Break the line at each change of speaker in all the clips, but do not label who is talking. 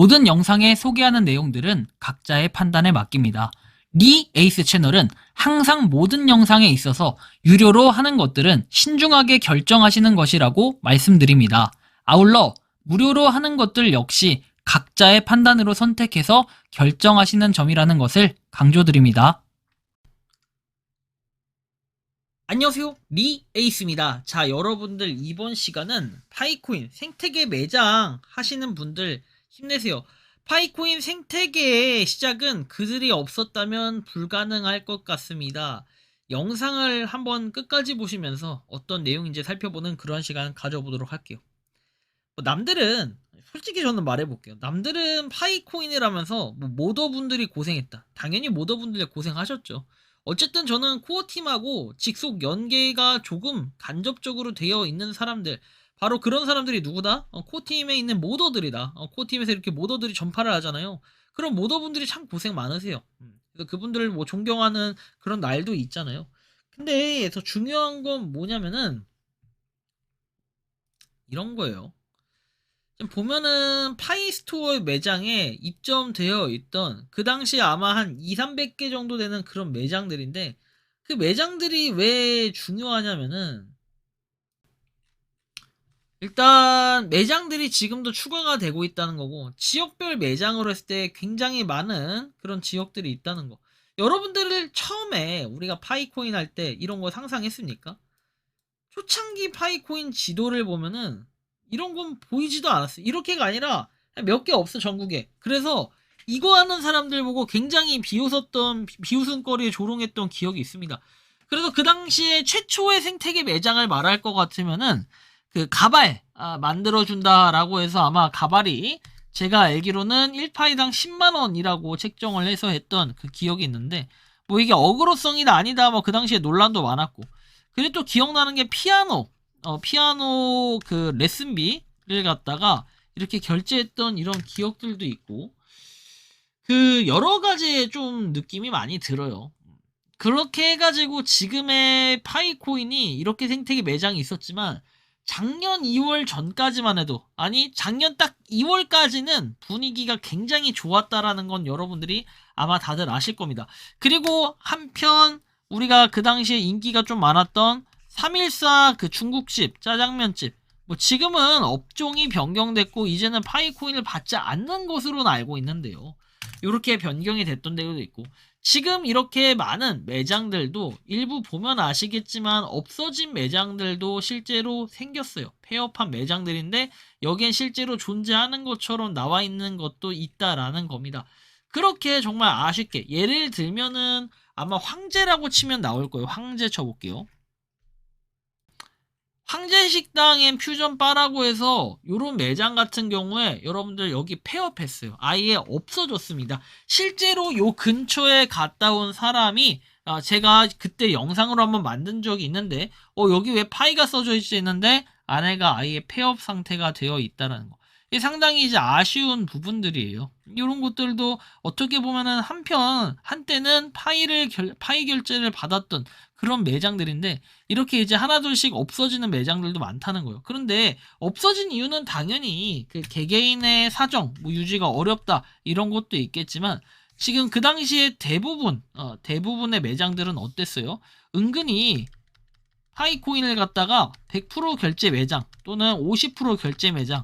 모든 영상에 소개하는 내용들은 각자의 판단에 맡깁니다. 리 에이스 채널은 항상 모든 영상에 있어서 유료로 하는 것들은 신중하게 결정하시는 것이라고 말씀드립니다. 아울러 무료로 하는 것들 역시 각자의 판단으로 선택해서 결정하시는 점이라는 것을 강조드립니다. 안녕하세요, 리 에이스입니다. 자, 여러분들 이번 시간은 파이코인 생태계 매장 하시는 분들 힘내세요. 파이코인 생태계의 시작은 그들이 없었다면 불가능할 것 같습니다. 영상을 한번 끝까지 보시면서 어떤 내용인지 살펴보는 그런 시간 가져보도록 할게요. 남들은 솔직히 저는 말해볼게요. 남들은 파이코인을 하면서 모더분들이 고생했다. 당연히 모더분들 고생하셨죠. 어쨌든 저는 코어팀하고 직속 연계가 조금 간접적으로 되어 있는 사람들, 바로 그런 사람들이 누구다? 코어팀에 있는 모더들이다. 코어팀에서 이렇게 모더들이 전파를 하잖아요. 그럼 모더분들이 참 고생 많으세요. 그래서 그분들을 뭐 존경하는 그런 날도 있잖아요. 근데 더 중요한 건 뭐냐면은 이런 거예요. 지금 보면은 파이스토어 매장에 입점되어 있던 그 당시 아마 한 200~300개 정도 되는 그런 매장들인데, 그 매장들이 왜 중요하냐면은 일단 매장들이 지금도 추가가 되고 있다는 거고, 지역별 매장으로 했을 때 굉장히 많은 그런 지역들이 있다는 거. 여러분들을 처음에 우리가 파이코인 할 때 이런 거 상상했습니까? 초창기 파이코인 지도를 보면은 이런 건 보이지도 않았어요. 이렇게가 아니라 몇 개 없어, 전국에. 그래서 이거 하는 사람들 보고 굉장히 비웃음거리에 조롱했던 기억이 있습니다. 그래서 그 당시에 최초의 생태계 매장을 말할 것 같으면은 그 가발 만들어준다라고 해서, 아마 가발이 제가 알기로는 1파이당 10만원이라고 책정을 해서 했던 그 기억이 있는데, 뭐 이게 어그로성이다 아니다 뭐 그 당시에 논란도 많았고, 그리고 또 기억나는 게 피아노 그 레슨비를 갖다가 이렇게 결제했던 이런 기억들도 있고, 그 여러 가지 좀 느낌이 많이 들어요. 그렇게 해가지고 지금의 파이코인이 이렇게 생태계 매장이 있었지만, 작년 2월 전까지만 해도, 아니 작년 딱 2월까지는 분위기가 굉장히 좋았다라는 건 여러분들이 아마 다들 아실 겁니다. 그리고 한편 우리가 그 당시에 인기가 좀 많았던 314 그 중국집 짜장면집, 뭐 지금은 업종이 변경됐고 이제는 파이코인을 받지 않는 것으로는 알고 있는데요, 이렇게 변경이 됐던 데도 있고, 지금 이렇게 많은 매장들도 일부 보면 아시겠지만 없어진 매장들도 실제로 생겼어요. 폐업한 매장들인데 여기엔 실제로 존재하는 것처럼 나와 있는 것도 있다라는 겁니다. 그렇게 정말 아쉽게, 예를 들면은 아마 황제라고 치면 나올 거예요. 황제 쳐볼게요. 황제식당엔 퓨전바라고 해서 요런 매장 같은 경우에 여러분들 여기 폐업했어요. 아예 없어졌습니다. 실제로 요 근처에 갔다 온 사람이, 제가 그때 영상으로 한번 만든 적이 있는데, 여기 왜 파이가 써져 있지 했는데 안에가 아예 폐업 상태가 되어 있다는 거. 이게 상당히 이제 아쉬운 부분들이에요. 이런 것들도 어떻게 보면은 한때는 파이 결제를 받았던 그런 매장들인데, 이렇게 이제 하나둘씩 없어지는 매장들도 많다는 거예요. 그런데 없어진 이유는 당연히 그 개개인의 사정, 뭐 유지가 어렵다 이런 것도 있겠지만, 지금 그 당시에 대부분의 매장들은 어땠어요? 은근히 파이코인을 갖다가 100% 결제 매장 또는 50% 결제 매장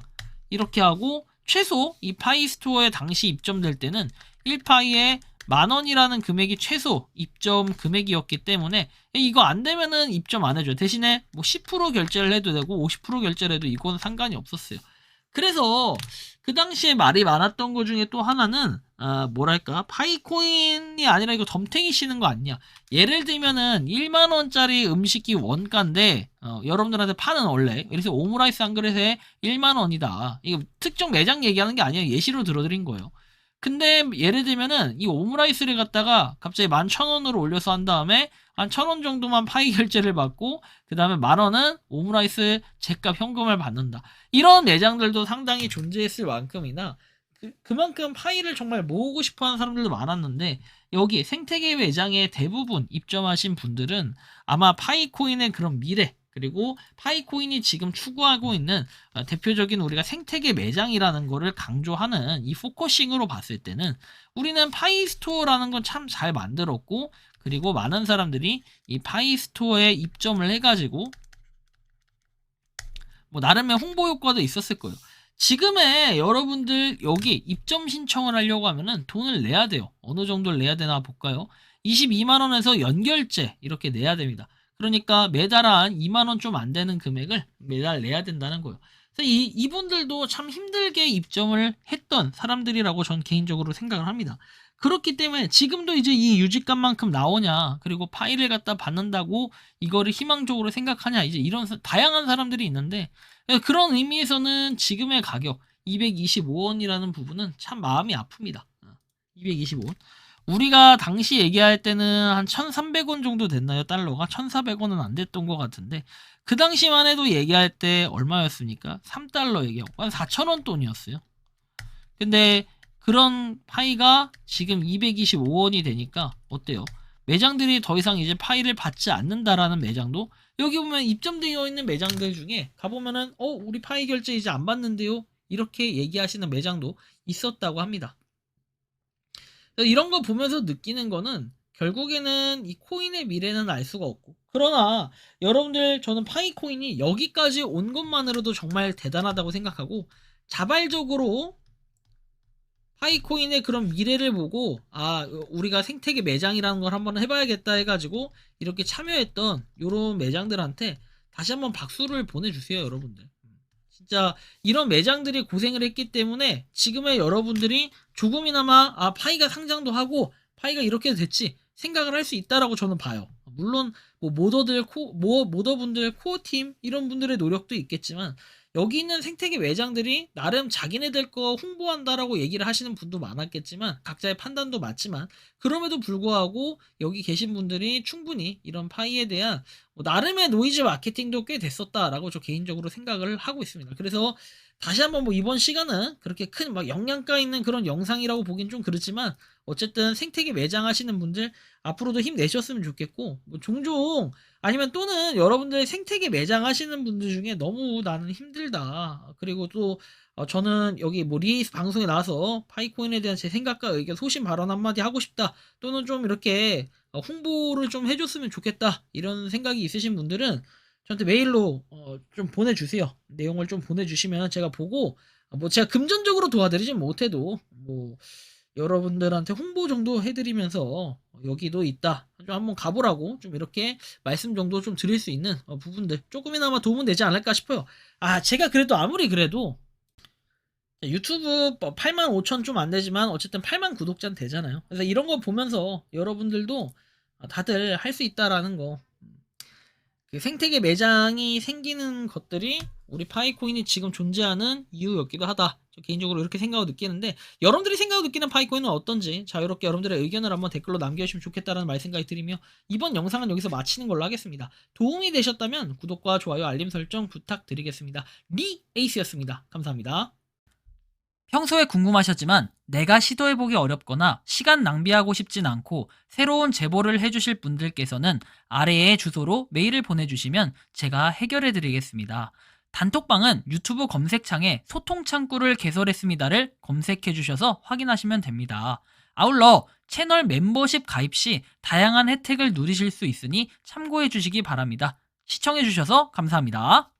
이렇게 하고, 최소 이 파이스토어에 당시 입점될 때는 1파이에 10,000원이라는 금액이 최소 입점 금액이었기 때문에 이거 안 되면은 입점 안 해줘요. 대신에 뭐 10% 결제를 해도 되고 50% 결제를 해도 이건 상관이 없었어요. 그래서 그 당시에 말이 많았던 것 중에 또 하나는, 뭐랄까, 파이코인이 아니라 이거 덤탱이 씌는 거 아니냐. 예를 들면은 1만원짜리 음식이 원가인데 여러분들한테 파는, 원래 그래서 오므라이스 한 그릇에 1만원이다. 이거 특정 매장 얘기하는 게 아니에요. 예시로 들어드린 거예요. 근데 예를 들면은 이 오므라이스를 갖다가 갑자기 11,000원으로 올려서 한 다음에 한 1,000원 정도만 파이 결제를 받고, 그 다음에 10,000원은 오므라이스 제값 현금을 받는다. 이런 매장들도 상당히 존재했을 만큼이나 그만큼 파이를 정말 모으고 싶어 하는 사람들도 많았는데, 여기 생태계 매장에 대부분 입점하신 분들은 아마 파이코인의 그런 미래, 그리고 파이코인이 지금 추구하고 있는 대표적인 우리가 생태계 매장이라는 거를 강조하는 이 포커싱으로 봤을 때는 우리는 파이스토어라는 건 참 잘 만들었고, 그리고 많은 사람들이 이 파이스토어에 입점을 해가지고 뭐 나름의 홍보 효과도 있었을 거예요. 지금의 여러분들 여기 입점 신청을 하려고 하면은 돈을 내야 돼요. 어느 정도를 내야 되나 볼까요? 22만원에서 연결제 이렇게 내야 됩니다. 그러니까 매달 한 2만원 좀 안 되는 금액을 매달 내야 된다는 거예요. 그래서 이분들도 참 힘들게 입점을 했던 사람들이라고 전 개인적으로 생각을 합니다. 그렇기 때문에 지금도 이제 이 유지값만큼 나오냐, 그리고 파일을 갖다 받는다고 이거를 희망적으로 생각하냐, 이제 이런 다양한 사람들이 있는데, 그런 의미에서는 지금의 가격 225원이라는 부분은 참 마음이 아픕니다. 225원. 우리가 당시 얘기할 때는 한 1300원 정도 됐나요? 달러가 1400원은 안 됐던 것 같은데, 그 당시만 해도 얘기할 때 얼마였습니까? 3달러 얘기하고 한 4000원 돈이었어요. 근데 그런 파이가 지금 225원이 되니까 어때요? 매장들이 더 이상 이제 파이를 받지 않는다라는 매장도, 여기 보면 입점되어 있는 매장들 중에 가보면은 우리 파이 결제 이제 안 받는데요, 이렇게 얘기하시는 매장도 있었다고 합니다. 이런 거 보면서 느끼는 거는 결국에는 이 코인의 미래는 알 수가 없고, 그러나 여러분들, 저는 파이코인이 여기까지 온 것만으로도 정말 대단하다고 생각하고, 자발적으로 파이코인의 그런 미래를 보고 우리가 생태계 매장이라는 걸 한번 해봐야겠다 해가지고 이렇게 참여했던 요런 매장들한테 다시 한번 박수를 보내주세요, 여러분들. 진짜 이런 매장들이 고생을 했기 때문에 지금의 여러분들이 조금이나마 파이가 상장도 하고 파이가 이렇게 됐지 생각을 할 수 있다라고 저는 봐요. 물론 뭐 모더분들, 코어팀 이런 분들의 노력도 있겠지만, 여기 있는 생태계 매장들이 나름 자기네들 거 홍보한다라고 얘기를 하시는 분도 많았겠지만, 각자의 판단도 맞지만, 그럼에도 불구하고 여기 계신 분들이 충분히 이런 파이에 대한 나름의 노이즈 마케팅도 꽤 됐었다라고 저 개인적으로 생각을 하고 있습니다. 그래서 다시 한번 이번 시간은 그렇게 큰 영양가 있는 그런 영상이라고 보긴 좀 그렇지만, 어쨌든 생태계 매장 하시는 분들 앞으로도 힘내셨으면 좋겠고, 종종 아니면 또는 여러분들 생태계 매장 하시는 분들 중에 너무 나는 힘들다, 그리고 또 저는 여기 리에이스 방송에 나와서 파이코인에 대한 제 생각과 의견, 소신 발언 한마디 하고 싶다, 또는 좀 이렇게 홍보를 좀 해줬으면 좋겠다, 이런 생각이 있으신 분들은 저한테 메일로 좀 보내주세요. 내용을 좀 보내주시면 제가 보고, 제가 금전적으로 도와드리진 못해도 여러분들한테 홍보 정도 해드리면서 여기도 있다, 좀 한번 가보라고 좀 이렇게 말씀 정도 좀 드릴 수 있는 부분들 조금이나마 도움은 되지 않을까 싶어요. 제가 그래도 아무리 그래도 유튜브 85,000 좀 안 되지만 어쨌든 8만 구독자는 되잖아요. 그래서 이런 거 보면서 여러분들도 다들 할 수 있다라는 거, 그 생태계 매장이 생기는 것들이 우리 파이코인이 지금 존재하는 이유였기도 하다, 저 개인적으로 이렇게 생각을 느끼는데, 여러분들이 생각을 느끼는 파이코인은 어떤지 자유롭게 여러분들의 의견을 한번 댓글로 남겨주시면 좋겠다라는 말씀까지 드리며, 이번 영상은 여기서 마치는 걸로 하겠습니다. 도움이 되셨다면 구독과 좋아요, 알림 설정 부탁드리겠습니다. 리에이스였습니다. 감사합니다.
평소에 궁금하셨지만 내가 시도해보기 어렵거나 시간 낭비하고 싶진 않고 새로운 제보를 해주실 분들께서는 아래의 주소로 메일을 보내주시면 제가 해결해드리겠습니다. 단톡방은 유튜브 검색창에 소통창구를 개설했습니다를 검색해주셔서 확인하시면 됩니다. 아울러 채널 멤버십 가입 시 다양한 혜택을 누리실 수 있으니 참고해주시기 바랍니다. 시청해주셔서 감사합니다.